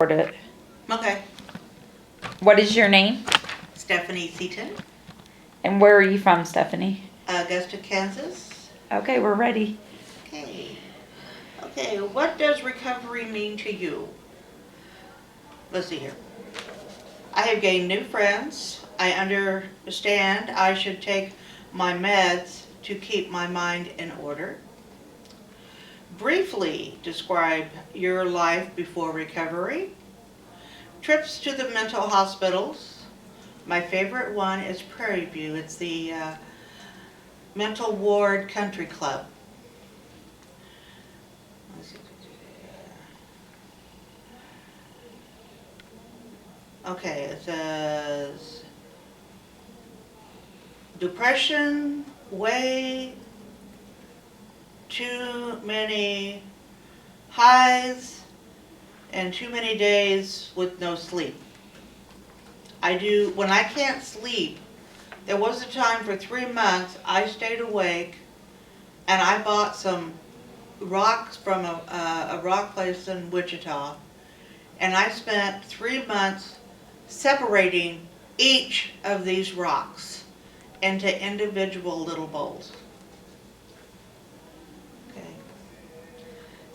It. Okay. What is your name? Stephanie Seaton, And where are you from, Stephanie? Augusta, Kansas. Okay, we're ready. Okay. Okay, what does recovery mean to you? Let's see here. I have gained new friends. I understand I should take my meds to keep my mind in order. Briefly describe your life before recovery. Trips to the mental hospitals. My favorite one is Prairie View. It's the Mental Ward Country Club. Okay, it says depression, way too many highs and too many days with no sleep. When I can't sleep, there was a time for 3 months I stayed awake and I bought some rocks from a rock place in Wichita, and I spent 3 months separating each of these rocks into individual little bowls. Okay.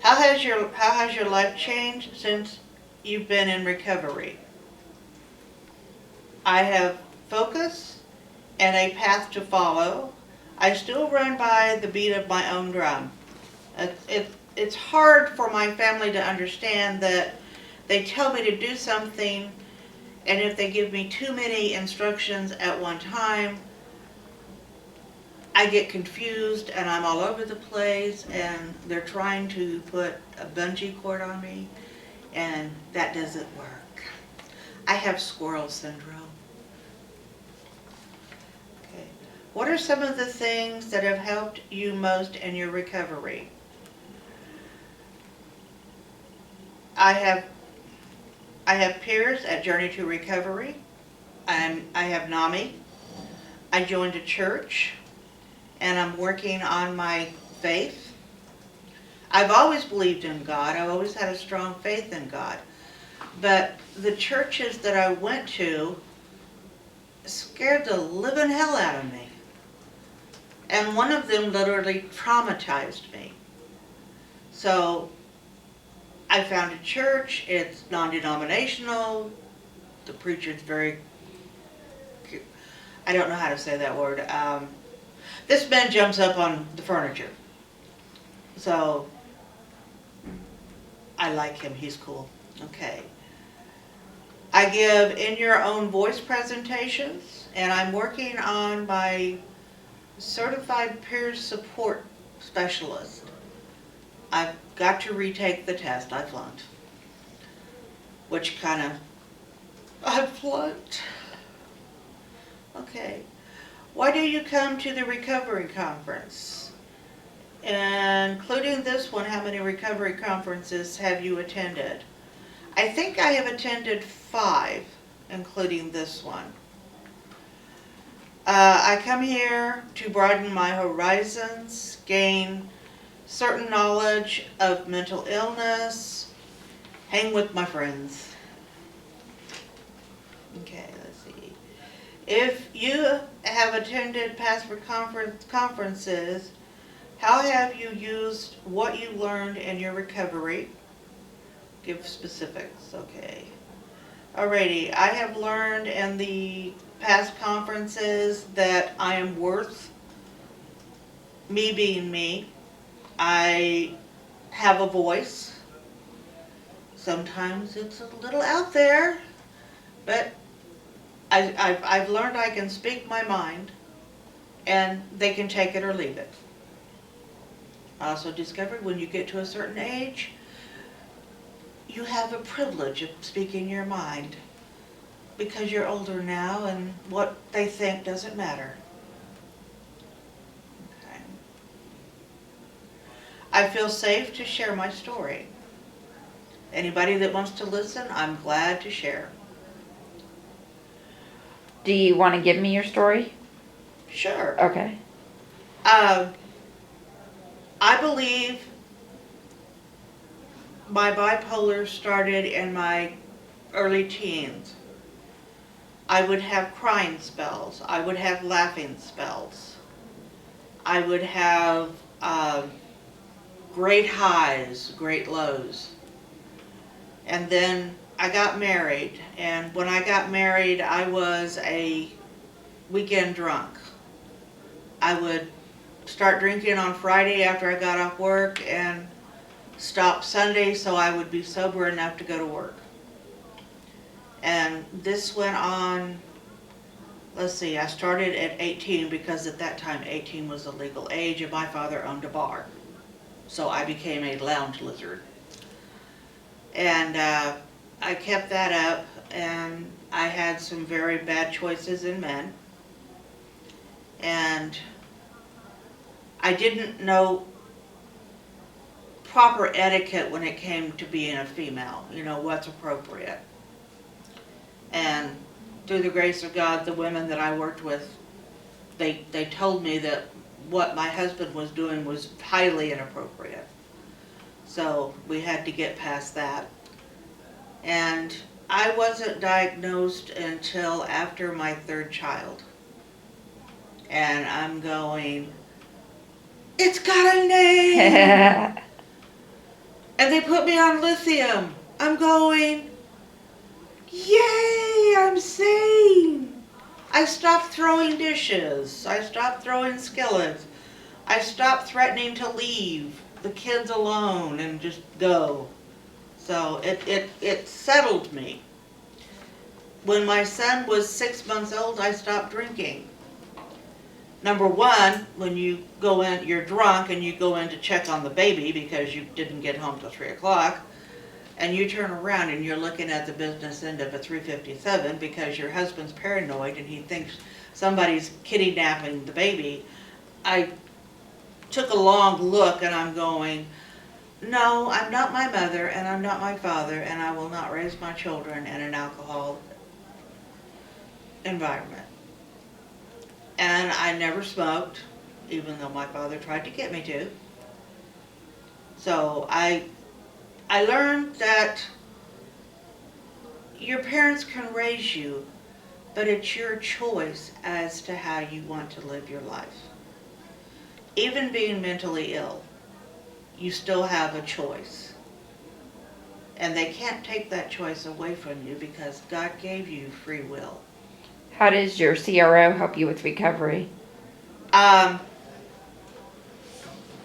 How has your life changed since you've been in recovery? I have focus and a path to follow. I still run by the beat of my own drum. It's hard for my family to understand that they tell me to do something, and if they give me too many instructions at one time, I get confused and I'm all over the place, and they're trying to put a bungee cord on me, and that doesn't work. I have squirrel syndrome. Okay. What are some of the things that have helped you most in your recovery? I have peers at Journey to Recovery. I have NAMI. I joined a church, and I'm working on my faith. I've always believed in God. I've always had a strong faith in God. But the churches that I went to scared the living hell out of me. And one of them literally traumatized me. So I found a church. It's non-denominational. The preacher's very, I don't know how to say that word. This man jumps up on the furniture. So I like him. He's cool. Okay. I give in your own voice presentations, and I'm working on my certified peer support specialist. I've got to retake the test. I flunked. I flunked. Okay. Why do you come to the recovery conference? Including this one, how many recovery conferences have you attended? I think I have attended 5, including this one. I come here to broaden my horizons, gain certain knowledge of mental illness, hang with my friends. Okay, let's see. If you have attended past conferences, how have you used what you learned in your recovery? Give specifics, okay. Alrighty, I have learned in the past conferences that I am worth me being me. I have a voice. Sometimes it's a little out there, but I've learned I can speak my mind, and they can take it or leave it. I also discovered when you get to a certain age, you have a privilege of speaking your mind because you're older now and what they think doesn't matter. Okay. I feel safe to share my story. Anybody that wants to listen, I'm glad to share. Do you want to give me your story? Sure. Okay. I believe my bipolar started in my early teens. I would have crying spells. I would have laughing spells. I would have great highs, great lows. And then I got married, and when I got married, I was a weekend drunk. I would start drinking on Friday after I got off work and stop Sunday so I would be sober enough to go to work. And this went on, let's see, I started at 18 because at that time 18 was the legal age and my father owned a bar. So I became a lounge lizard. And I kept that up, and I had some very bad choices in men. And I didn't know proper etiquette when it came to being a female, you know, what's appropriate. And through the grace of God, the women that I worked with, they told me that what my husband was doing was highly inappropriate. So we had to get past that. And I wasn't diagnosed until after my third child. And I'm going, it's got a name! And they put me on lithium. I'm going, yay, I'm sane. I stopped throwing dishes. I stopped throwing skillets. I stopped threatening to leave the kids alone and just go. So it settled me. When my son was 6 months old, I stopped drinking. Number one, when you go in, you're drunk and you go in to check on the baby because you didn't get home till 3 o'clock, and you turn around and you're looking at the business end of a 357 because your husband's paranoid and he thinks somebody's kidnapping the baby. I took a long look and I'm going, no, I'm not my mother and I'm not my father, and I will not raise my children in an alcohol environment. And I never smoked, even though my father tried to get me to. So I learned that your parents can raise you, but it's your choice as to how you want to live your life. Even being mentally ill, you still have a choice. And they can't take that choice away from you because God gave you free will. How does your CRO help you with recovery? I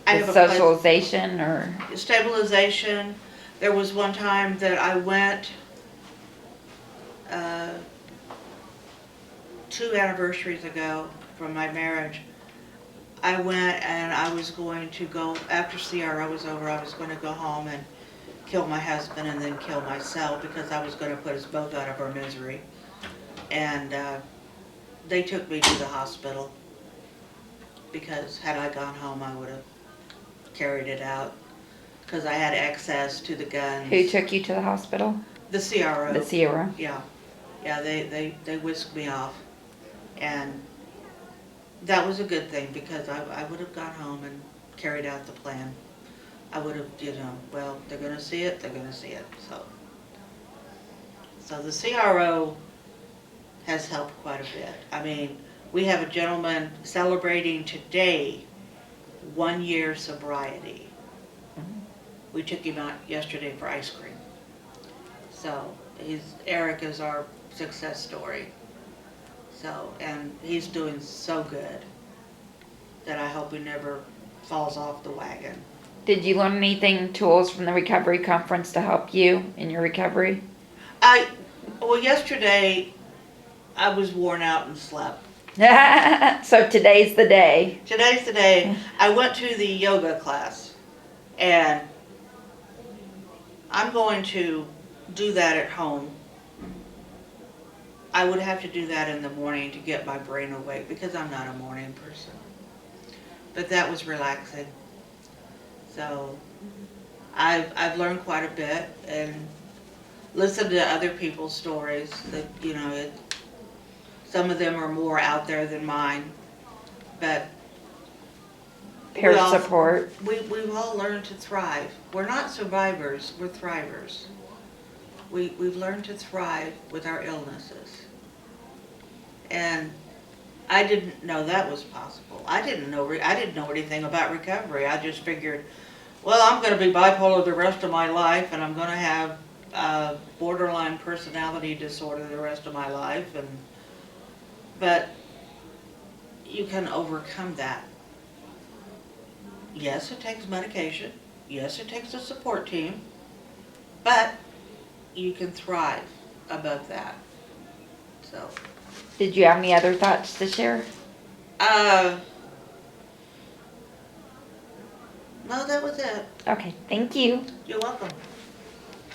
have With a socialization or? stabilization. There was one time that I went 2 anniversaries ago from my marriage. I went and I was going to go, after CRO was over, I was going to go home and kill my husband and then kill myself because I was going to put us both out of our misery. And they took me to the hospital because had I gone home I would have carried it out because I had access to the guns. Who took you to the hospital? The CRO. The CRO. Yeah. Yeah, they whisked me off. And that was a good thing because I would have gone home and carried out the plan. I would have, you know, well, they're going to see it, they're going to see it. So the CRO has helped quite a bit. I mean, we have a gentleman celebrating today 1 year sobriety. We took him out yesterday for ice cream. So Eric is our success story. So, and he's doing so good that I hope he never falls off the wagon. Did you learn anything, tools from the recovery conference to help you in your recovery? Well, yesterday I was worn out and slept. So today's the day. Today's the day. I went to the yoga class, and I'm going to do that at home. I would have to do that in the morning to get my brain awake because I'm not a morning person. But that was relaxing. So I've learned quite a bit and listened to other people's stories. That, you know, some of them are more out there than mine, but peer Well, support. We've all learned to thrive. We're not survivors, we're thrivers. We've learned to thrive with our illnesses. And I didn't know that was possible. I didn't know anything about recovery. I just figured, well, I'm going to be bipolar the rest of my life, and I'm going to have borderline personality disorder the rest of my life. But you can overcome that. Yes, it takes medication. Yes, it takes a support team. But you can thrive above that. So, Did you have any other thoughts to share? no, that was it. Okay, thank you. You're welcome.